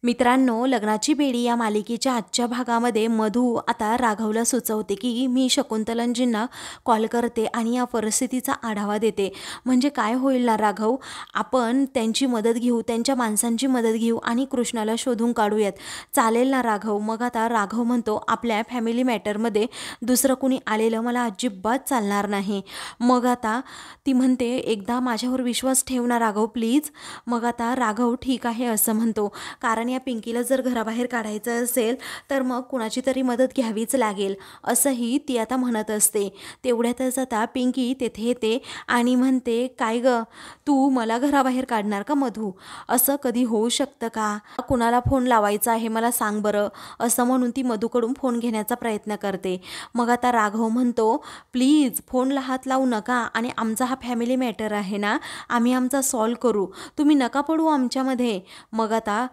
मित्रांनो, लग्नाची बेडी या मालिकेच्या आजच्या भागामध्ये मधू आता राघवला सुचवते की मी शकुंतलांजींना कॉल करते आणि या परिस्थितीचा आढावा देते. म्हणजे काय होईल ना राघव, आपण त्यांची मदत घेऊ, त्यांच्या माणसांची मदत घेऊ आणि कृष्णाला शोधून काढूयात. चालेल ना राघव? मग आता राघव म्हणतो, आपल्या फॅमिली मॅटरमध्ये दुसरं कुणी आलेलं मला अजिबात चालणार नाही. मग आता ती म्हणते, एकदा माझ्यावर विश्वास ठेव ना राघव प्लीज. मग आता राघव ठीक आहे असं म्हणतो, कारण या पिंकीला जर घराबाहेर काढायचं असेल तर मग कुणाची तरी मदत घ्यावीच लागेल असंही ती आता म्हणत असते. तेवढ्यातच आता पिंकी तेथे येते आणि म्हणते, काय ग, तू मला घराबाहेर काढणार का मधू? असं कधी होऊ शकतं का? कुणाला फोन लावायचा आहे मला सांग बरं. असं म्हणून ती मधूकडून फोन घेण्याचा प्रयत्न करते. मग आता राघव म्हणतो, प्लीज फोनला हात लावू नका आणि आमचा हा फॅमिली मॅटर आहे ना, आम्ही आमचा सॉल्व करू, तुम्ही नका पडू आमच्यामध्ये. मग आता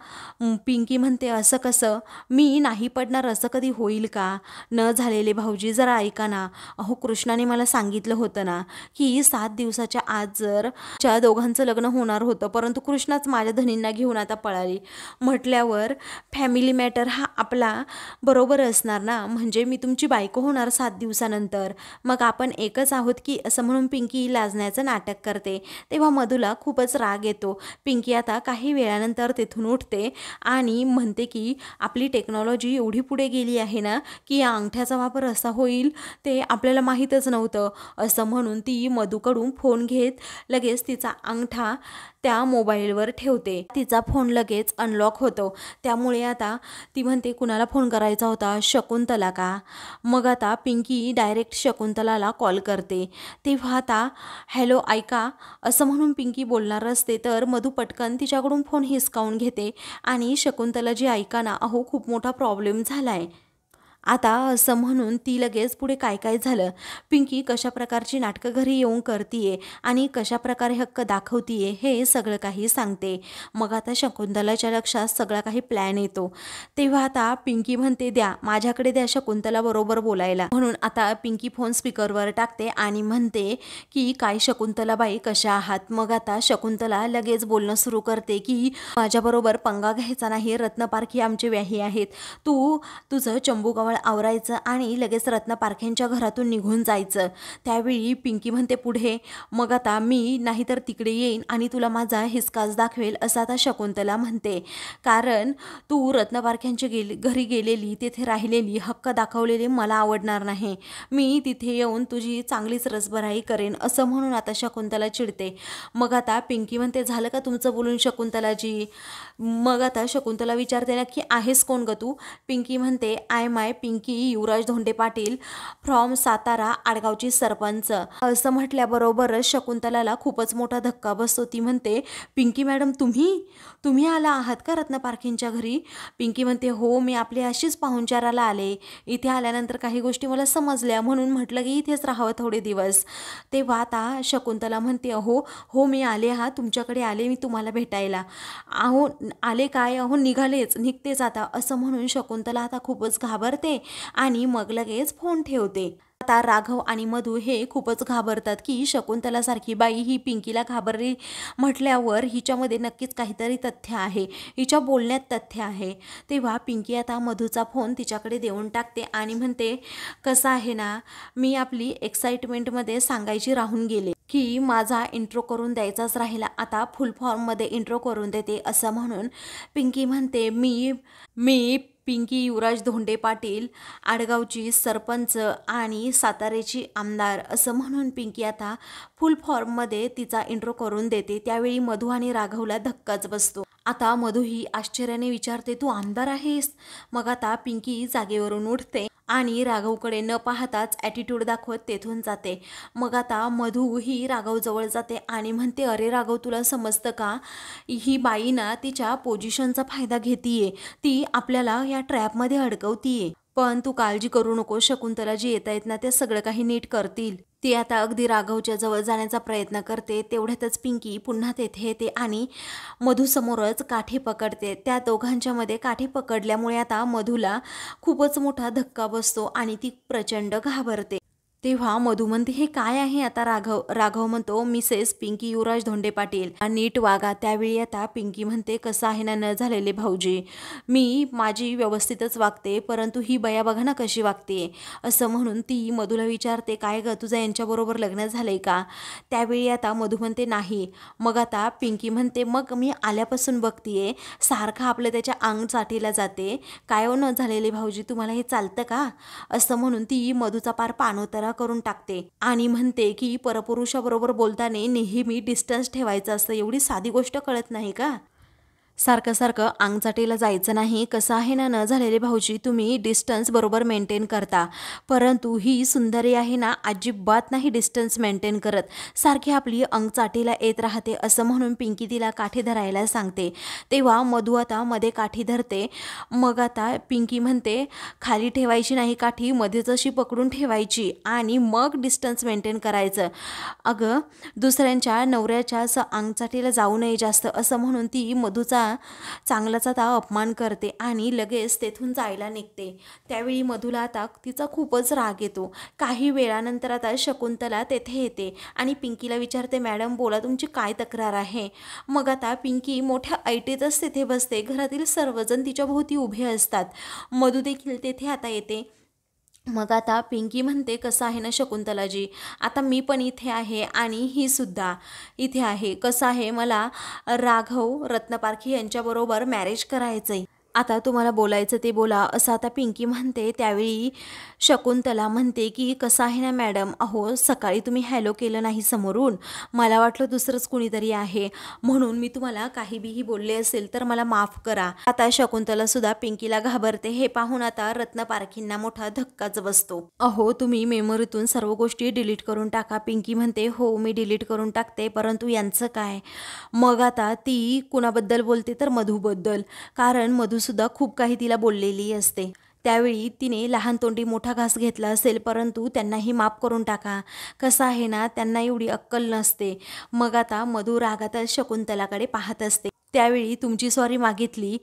पिंकी म्हणते, असं कसं? मी नाही पडणार असं कधी होईल का? न झालेले भाऊजी जरा ऐका ना. अहो कृष्णाने मला सांगितलं होतं ना की 7 दिवसाच्या आत जर च्या दोघांचं लग्न होणार होतं, परंतु कृष्णाच माझ्या धनींना घेऊन आता पळाली. म्हटल्यावर फॅमिली मॅटर हा आपला बरोबर असणार ना, म्हणजे मी तुमची बायको होणार 7 दिवसानंतर, मग आपण एकच आहोत की असं म्हणून पिंकी लाजण्याचं नाटक करते. तेव्हा मधूला खूपच राग येतो. पिंकी आता काही वेळानंतर तिथून उठते आणि म्हणते की आपली टेक्नॉलॉजी एवढी पुढे गेली आहे ना की या अंगठ्याचा वापर असा होईल ते आपल्याला माहीतच नव्हतं. असं म्हणून ती मधूकडून फोन घेत लगेच तिचा अंगठा त्या मोबाईलवर ठेवते. तिचा फोन लगेच अनलॉक होतो. त्यामुळे आता ती म्हणते, कुणाला फोन करायचा होता? शकुंतला का? मग आता पिंकी डायरेक्ट शकुंतलाला कॉल करते. तेव्हा आता हॅलो ऐका असं म्हणून पिंकी बोलणार असते तर मधू पटकन तिच्याकडून फोन हिसकावून घेते आणि शकुंतलाजी ऐका ना, अहो खूप मोठा प्रॉब्लेम झाला आहे. आता असं म्हणून ती लगेच पुढे काय काय झालं, पिंकी कशा प्रकारची नाटकं घरी येऊन करतीये आणि कशा प्रकारे हक्क दाखवतीये हे सगळं काही सांगते. मग आता शकुंतलाच्या लक्षात सगळा काही प्लॅन येतो. तेव्हा आता पिंकी म्हणते, द्या माझ्याकडे, द्या शकुंतला बरोबर बोलायला. म्हणून आता पिंकी फोन स्पीकरवर टाकते आणि म्हणते की काय शकुंतलाबाई कशा आहात? मग आता शकुंतला लगेच बोलणं सुरू करते की माझ्याबरोबर पंगा घ्यायचा नाही, रत्नपारखी आमचे व्याही आहेत, तू तुझं चंबूगाव आवरायचं आणि लगेच रत्नपारख्यांच्या घरातून निघून जायचं. त्यावेळी पिंकी म्हणते पुढे, मग आता मी नाहीतर तिकडे येईन आणि तुला माझा हिसकाच दाखवेल असं आता शकुंतला म्हणते. कारण तू रत्नपारख्यांच्या घरी गेलेली, तिथे राहिलेली, हक्क दाखवलेले मला आवडणार नाही. मी तिथे येऊन तुझी चांगलीच रसभराई करेन असं म्हणून आता शकुंतला चिडते. मग आता पिंकी म्हणते, झालं का तुमचं बोलून शकुंतलाजी? मग आता शकुंतला विचारते, नक्की आहेस कोण ग तू? पिंकी म्हणते, I my Pinki Yuvraj Dhonde Patil from Satara, आडगावची सरपंच. असं म्हटल्याबरोबरच शकुंतलाला खूपच मोठा धक्का बसतो. ती म्हणते, पिंकी मॅडम तुम्ही आला आहात का रत्नपारखींच्या घरी? पिंकी म्हणते, हो मी आपली अशीच पाहुणचाराला आले. इथे आल्यानंतर काही गोष्टी मला समजल्या म्हणून म्हटलं की इथेच राहावं थोडे दिवस. तेव्हा आता शकुंतला म्हणते, हो मी आले, हा तुमच्याकडे आले मी तुम्हाला भेटायला. अहो आले काय, अहो निघतेच आता. असं म्हणून शकुंतला आता खूपच घाबरते आणि मग लगेच फोन ठेवते. आता राघव आणि मधू हे खूपच घाबरतात की शकुंतलासारखी बाई ही पिंकीला घाबरली म्हटल्यावर हिच्यामध्ये नक्कीच काहीतरी तथ्य आहे, हिच्या बोलण्यात तथ्य आहे. तेव्हा पिंकी आता मधूचा फोन तिच्याकडे देऊन टाकते आणि म्हणते, कसं आहे ना, मी आपली एक्साइटमेंटमध्ये सांगायची राहून गेले की माझा इंट्रो करून द्यायचाच राहिला, आता फुल फॉर्ममध्ये इंट्रो करून देते. असं म्हणून पिंकी म्हणते, मी पिंकी युवराज धोंडे पाटील, आडगावची सरपंच आणि साताऱ्याची आमदार. असं म्हणून पिंकी आता फुल फॉर्ममध्ये तिचा इंट्रो करून देते. त्यावेळी मधू आणि राघवला धक्काच बसतो. आता मधू ही आश्चर्याने विचारते, तू आमदार आहेस? मग आता पिंकी जागेवरून उठते आणि राघवकडे न पाहताच ॲटिट्यूड दाखवत तेथून जाते. मग आता मधू ही राघवजवळ जाते आणि म्हणते, अरे राघव तुला समजतं का, ही बाई ना तिच्या पोझिशनचा फायदा घेतीये, ती आपल्याला या ट्रॅपमध्ये अडकवतीये. पण तू काळजी करू नको, शकुंतला जी येत आहेत ना ते सगळं काही नीट करतील. ती आता अगदी राघवच्या जवळ जाण्याचा प्रयत्न करते. तेवढ्यातच पिंकी पुन्हा तेथे येते आणि मधूसमोरच काठी पकडते. त्या दोघांच्या मध्ये काठी पकडल्यामुळे आता मधूला खूपच मोठा धक्का बसतो आणि ती प्रचंड घाबरते. तेव्हा मधू म्हणते, हे काय आहे आता राघव? राघव म्हणतो, मिसेस पिंकी युवराज धोंडे पाटील, नीट वागा. त्यावेळी आता पिंकी म्हणते, कसं आहे ना न झालेले भाऊजी, मी माझी व्यवस्थितच वागते, परंतु ही बया बघा ना कशी वागते. असं म्हणून ती मधूला विचारते, काय ग तुझं यांच्याबरोबर लग्न झालंय का? त्यावेळी आता मधू म्हणते, नाही. मग आता पिंकी म्हणते, मग मी आल्यापासून बघतीये सारखं आपलं त्याच्या अंग चाटीला जाते. काय हो न झालेले भाऊजी, तुम्हाला हे चालतं का? असं म्हणून ती मधूचा पार पाणोतरा करून टाकते आणि म्हणते की परपुरुषाबरोबर बोलताना नेहमी डिस्टन्स ठेवायचं असतं. एवढी साधी गोष्ट कळत नाही का? सारखं सारखं अंगचाटीला जायचं नाही. कसं आहे ना न झालेले भाऊजी, तुम्ही डिस्टन्स बरोबर मेंटेन करता, परंतु ही सुंदरी आहे ना अजिबात नाही डिस्टन्स मेंटेन करत, सारखी आपली अंगचाटीला येत राहते. असं म्हणून पिंकी तिला काठी धरायला सांगते. तेव्हा मधू आता मध्ये काठी धरते. मग आता पिंकी म्हणते, खाली ठेवायची नाही काठी, मध्येच अशी पकडून ठेवायची आणि मग डिस्टन्स मेंटेन करायचं. अगं दुसऱ्यांच्या नवऱ्याच्या असं अंगचाटीला जाऊ नये जास्त. असं म्हणून ती मधूचा चांगलाच आता अपमान करते आणि लगेच तेथून जायला निघते. त्यावेळी मधूला आता तिचा खूपच राग येतो. काही वेळानंतर आता शकुंतला तेथे येते आणि पिंकीला विचारते, मॅडम बोला, तुमची काय तक्रार आहे? मग आता पिंकी मोठ्या ऐटीतच तेथे बसते. घरातील सर्वजण तिच्या भोवती उभे असतात. मधू देखील तेथे आता येते. मग आता पिंकी म्हणते, कसं आहे ना शकुंतलाजी, आता मी पण इथे आहे आणि ही सुद्धा इथे आहे. कसं आहे, मला राघव रत्नपारखी यांच्याबरोबर मॅरेज करायचं आहे. आता तुम्हाला बोलायचं ते बोला, असं आता पिंकी म्हणते. त्यावेळी शकुंतला म्हणते की कसं आहे ना मॅडम, अहो सकाळी तुम्ही हॅलो केलं नाही समोरून, मला वाटलं दुसरंच कुणीतरी आहे, म्हणून मी तुम्हाला काही बीही बोलले असेल तर मला माफ करा. आता शकुंतला सुद्धा पिंकीला घाबरते. हे पाहून आता रत्नपारखींना मोठा धक्काच बसतो. अहो तुम्ही मेमरीतून सर्व गोष्टी डिलीट करून टाका. पिंकी म्हणते, हो मी डिलीट करून टाकते, परंतु यांचं काय? मग आता ती कुणाबद्दल बोलते तर मधूबद्दल, कारण मधूसुद्धा खूप काही तिला बोललेली असते. त्यावेळी तिने लहान तोंडी मोठा घास घेतला असेल, परंतु त्यांनाही माफ करून टाका. कसं आहे ना, त्यांना एवढी अक्कल नसते. मग आता मधू रागात शकुंतलाकडे पाहत असते. त्यावेळी तुमची सॉरी मागितली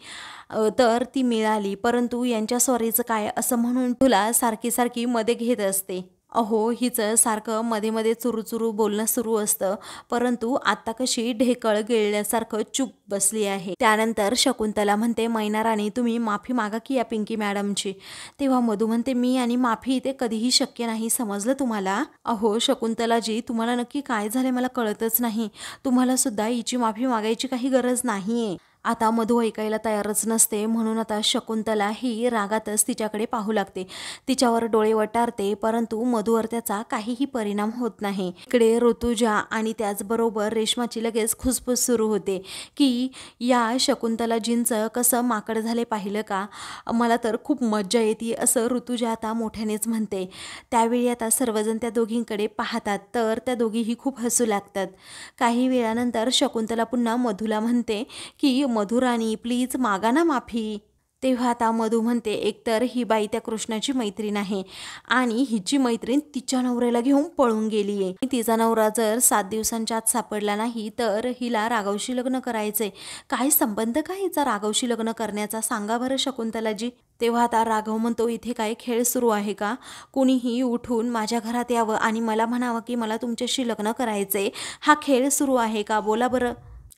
तर ती मिळाली, परंतु यांच्या सॉरीचं काय, असं म्हणून तुला सारखी सारखी मध्ये घेत असते. अहो हिचं सारखं मध्ये मध्ये चुरू बोलणं सुरू असतं, परंतु आता कशी ढेकळ गिळल्यासारखं चूप बसली आहे. त्यानंतर शकुंतला म्हणते, मैना राणी तुम्ही माफी मागा की या पिंकी मॅडमची. तेव्हा मधू म्हणते, मी आणि माफी इथे कधीही शक्य नाही, समजलं तुम्हाला? अहो शकुंतलाजी, तुम्हाला नक्की काय झाले मला कळतच नाही. तुम्हाला सुद्धा हिची माफी मागायची काही गरज नाहीये. आता मधू ऐकायला तयारच नसते, म्हणून आता शकुंतला ही रागातच तिच्याकडे पाहू लागते. तिच्यावर डोळे वटारते, परंतु मधूवर त्याचा काहीही परिणाम होत नाही. इकडे ऋतुजा आणि त्याचबरोबर रेश्माची लगेच खुसफुस सुरू होते की या शकुंतलाजींचं कसं माकड झाले पाहिलं का? मला तर खूप मज्जा येते, असं ऋतुजा आता मोठ्यानेच म्हणते. त्यावेळी आता सर्वजण त्या दोघींकडे पाहतात, तर त्या दोघीही खूप हसू लागतात. काही वेळानंतर शकुंतला पुन्हा मधूला म्हणते की मधुराणी प्लीज मागा ना माफी. तेव्हा आता मधू म्हणते, एकतर ही बाई त्या कृष्णाची मैत्रीण आहे आणि हिची मैत्रीण तिच्या नवऱ्याला घेऊन पळून गेली आहे. तिचा नवरा जर 7 दिवसांच्या आत सापडला नाही तर हिला राघवशी लग्न करायचंय. काय संबंध काय हिचा राघवशी लग्न करण्याचा, सांगा बरं शकुंतलाजी. तेव्हा आता राघव म्हणतो, इथे काय खेळ सुरू आहे का? कुणीही उठून माझ्या घरात यावं आणि मला म्हणावं की मला तुमच्याशी लग्न करायचंय, हा खेळ सुरू आहे का? बोला बरं.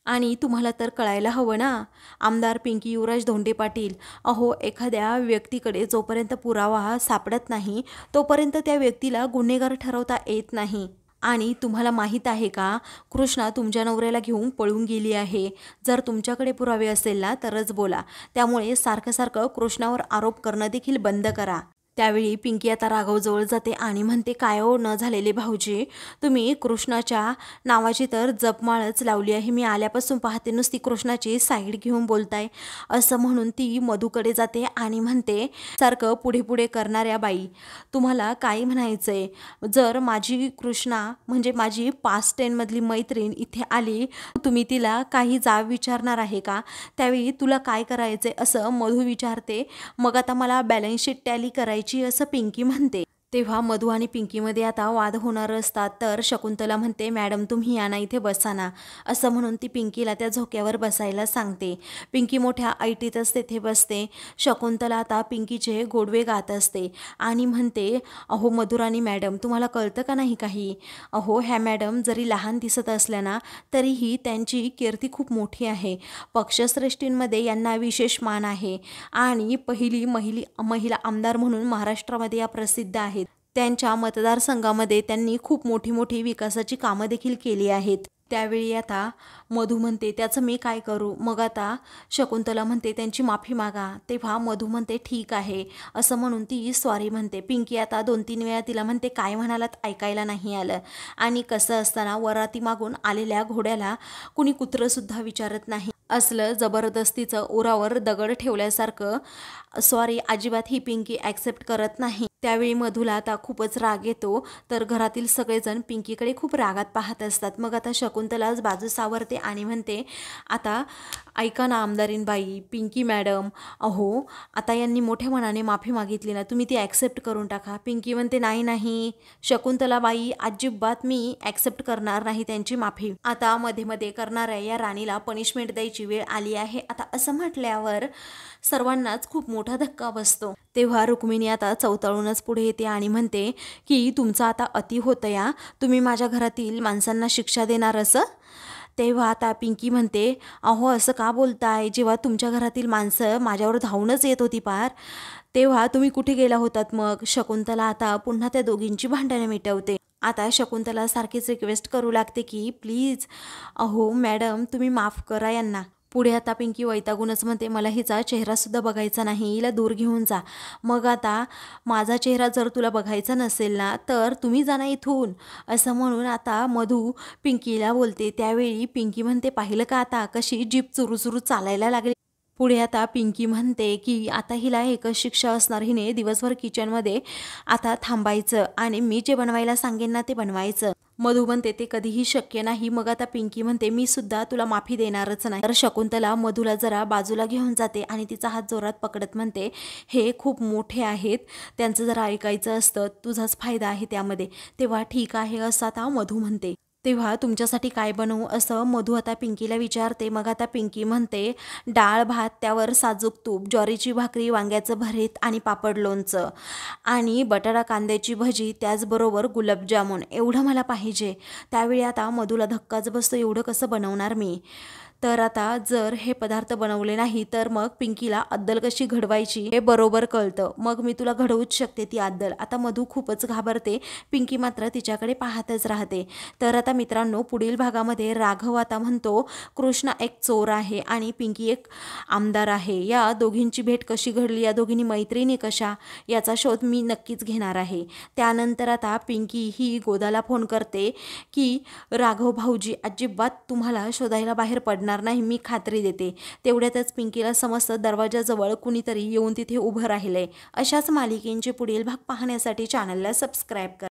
आणि तुम्हाला तर कळायला हवं ना आमदार पिंकी युवराज धोंडे पाटील, अहो एखाद्या व्यक्तीकडे जोपर्यंत पुरावा सापडत नाही तोपर्यंत त्या व्यक्तीला गुन्हेगार ठरवता येत नाही. आणि तुम्हाला माहीत आहे का, कृष्णा तुमच्या नवऱ्याला घेऊन पळून गेली आहे. जर तुमच्याकडे पुरावे असेल ना तरच बोला, त्यामुळे सारखं सारखं कृष्णावर आरोप करणं देखील बंद करा. त्यावेळी पिंकी आता राघवजवळ जाते आणि म्हणते, काय हो न झालेले भाऊजी, तुम्ही कृष्णाच्या नावाची तर जपमाळच लावली आहे. मी आल्यापासून पाहते नुसती कृष्णाची साईड घेऊन बोलताय. असं म्हणून ती मधूकडे जाते आणि म्हणते, सारखं पुढे पुढे करणाऱ्या बाई, तुम्हाला काय म्हणायचंय? जर माझी कृष्णा म्हणजे माझी पास्ट 10 मधली मैत्रीण इथे आली, तुम्ही तिला काही जाब विचारणार आहे का? त्यावेळी तुला काय करायचंय असं मधू विचारते. मग आता मला बॅलन्स शीट टॅली करायची असं पिंकी म्हणते. तेव्हा मधू आणि पिंकीमध्ये आता वाद होणार असतात. तर शकुंतला म्हणते, मॅडम तुम्ही या ना, इथे बसा ना, असं म्हणून ती पिंकीला त्या झोक्यावर बसायला सांगते. पिंकी मोठ्या ऐटीतच तेथे बसते. शकुंतला आता पिंकीचे गोडवे गात असते आणि म्हणते, अहो मधुराणी मॅडम, तुम्हाला कळतं का नाही काही? अहो ह्या मॅडम जरी लहान दिसत असल्या ना, तरीही त्यांची कीर्ती खूप मोठी आहे. पक्षश्रेष्ठींमध्ये यांना विशेष मान आहे आणि पहिली महिला आमदार म्हणून महाराष्ट्रामध्ये या प्रसिद्ध आहेत. त्यांच्या मतदारसंघामध्ये त्यांनी खूप मोठी मोठी विकासाची कामं देखील केली आहेत. त्यावेळी आता मधू म्हणते, त्याचं मी काय करू? मग आता शकुंतला म्हणते, त्यांची माफी मागा. तेव्हा मधू म्हणते, ठीक आहे, असं म्हणून ती सॉरी म्हणते. पिंकी आता 2-3 वेळा तिला म्हणते, काय म्हणालात, ऐकायला नाही आलं. आणि कसं असताना वराती मागून आलेल्या घोड्याला कुणी कुत्रंसुद्धा विचारत नाही. असलं जबरदस्तीचं उरावर दगड ठेवल्यासारखं सॉरी अजिबात ही पिंकी ॲक्सेप्ट करत नाही. त्यावेळी मधूला आता खूपच राग येतो. तर घरातील सगळेजण पिंकीकडे खूप रागात पाहत असतात. मग आता शकुंतलाच बाजू सावरते आणि म्हणते, आता ऐका ना आमदारीनबाई, पिंकी मॅडम, अहो आता यांनी मोठ्या मनाने माफी मागितली ना, तुम्ही ती ॲक्सेप्ट करून टाका. पिंकी म्हणते, नाही नाही शकुंतलाबाई, अजिबात मी ॲक्सेप्ट करणार नाही त्यांची माफी. आता मध्ये मध्ये करणाऱ्या या राणीला पनिशमेंट द्यायची वेळ आली आहे. आता असं म्हटल्यावर सर्वांनाच खूप मोठा धक्का बसतो. तेव्हा रुक्मिणी आता चवताळूनच पुढे येते आणि म्हणते की तुमचं आता अति होतं या, तुम्ही माझ्या घरातील माणसांना शिक्षा देणार असं? तेव्हा आता पिंकी म्हणते, अहो असं का बोलताय, जेव्हा तुमच्या घरातील माणसं माझ्यावर धावूनच येत होती पार, तेव्हा तुम्ही कुठे गेला होतात मग? शकुंतला आता पुन्हा त्या दोघींची भांडणं मिटवते. आता शकुंतला सारखीच रिक्वेस्ट करू लागते की प्लीज अहो मॅडम तुम्ही माफ करा यांना. पुढे आता पिंकी वैतागूनच म्हणते, मला हिचा चेहरासुद्धा बघायचा नाही, हिला दूर घेऊन जा. मग आता माझा चेहरा जर तुला बघायचा नसेल ना, तर तुम्ही जा ना इथून, असं म्हणून आता मधू पिंकीला बोलते. त्यावेळी पिंकी म्हणते, पाहिलं का आता कशी जीप चुरू चालायला लागली. पुढे आता पिंकी म्हणते की आता हिला एकच शिक्षा असणार, हिने दिवसभर किचनमध्ये आता थांबायचं आणि मी जे बनवायला सांगेन ना ते बनवायचं. मधू म्हणते, ते कधीही शक्य नाही. मग आता पिंकी म्हणते, मी सुद्धा तुला माफी देणारच नाही. तर शकुंतला मधूला जरा बाजूला घेऊन जाते आणि तिचा हात जोरात पकडत म्हणते, हे खूप मोठे आहेत, त्यांचं जरा ऐकायचं असतं, तुझाच फायदा आहे त्यामध्ये. तेव्हा ठीक आहे असं आता मधू म्हणते. तेव्हा तुमच्यासाठी काय बनवू असं मधू आता पिंकीला विचारते. मग आता पिंकी म्हणते, डाळ भात, त्यावर साजूक तूप, ज्वारीची भाकरी, वांग्याचं भरीत आणि पापड लोणचं आणि बटाटा कांद्याची भजी, त्याचबरोबर गुलाबजामुन, एवढं मला पाहिजे. त्यावेळी आता मधूला धक्काच बसतो, एवढं कसं बनवणार मी? तर आता जर हे पदार्थ बनवले नाही तर मग पिंकीला अद्दल कशी घडवायची हे बरोबर कळतं. मग मी तुला घडवूच शकते ती अद्दल. आता मधू खूपच घाबरते. पिंकी मात्र तिच्याकडे पाहतच राहते. तर आता मित्रांनो, पुढील भागामध्ये राघव आता म्हणतो, कृष्णा एक चोर आहे आणि पिंकी एक आमदार आहे. या दोघींची भेट कशी घडली, या दोघींनी मैत्रिणी कशा, याचा शोध मी नक्कीच घेणार आहे. त्यानंतर आता पिंकी ही गोदाला फोन करते की राघव भाऊजी अजिबात तुम्हाला शोधायला बाहेर पडणार नाही, मी खात्री देते. तेवढ्यातच पिंकीला समजतं दरवाजाजवळ कुणीतरी येऊन तिथे उभं राहिलंय. अशाच मालिकेंचे पुढील भाग पाहण्यासाठी चॅनलला सबस्क्राईब करा.